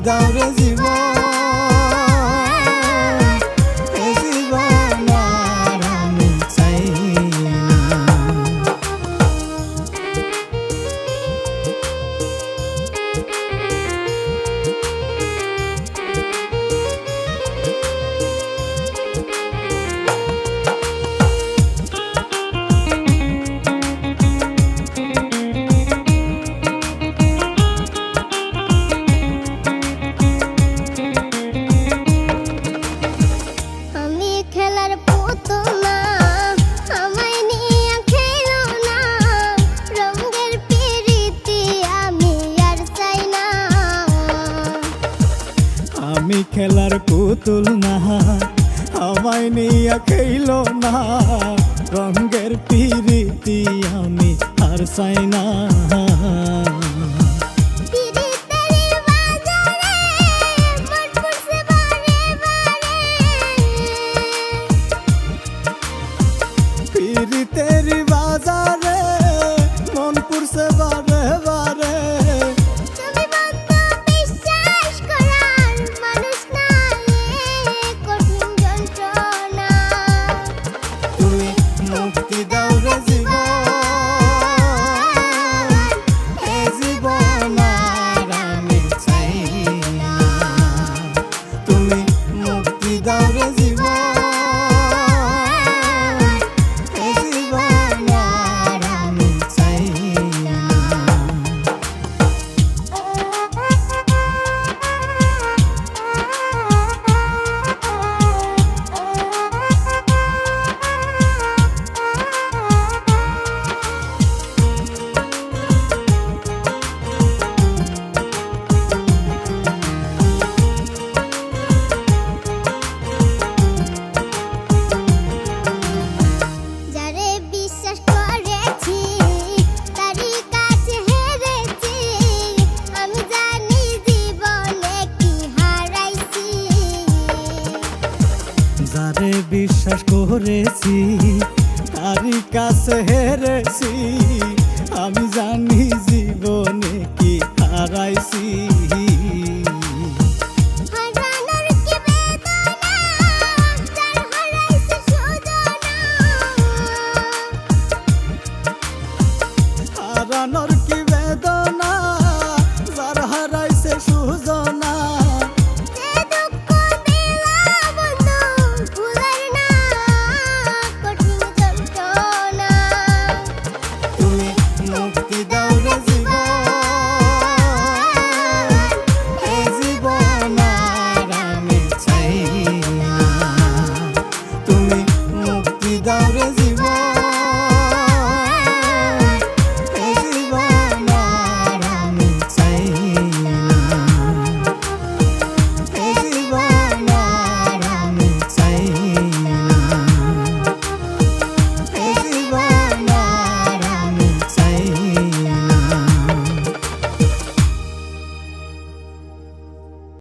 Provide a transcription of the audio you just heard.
দাও রে জীবন, এ জীবন আর আমি চাই না। আমি খেলার পুতুল না, আমায় নিয়া খেলো না, রঙের পিরিতি আমি আর চাই না। পিরিতের বাজারে মন পুরছে বারে বারে, মুক্তি দাও রে জীবন, এ জীবন আর আমি চাই না। তুমি মুক্তি দাও রে জীবন, এ জীবন আর আমি চাই না। যারে বিশ্বাস করেছি তারই কাছে হেরেছি, আমি জানি জীবনে কি হারাইছি।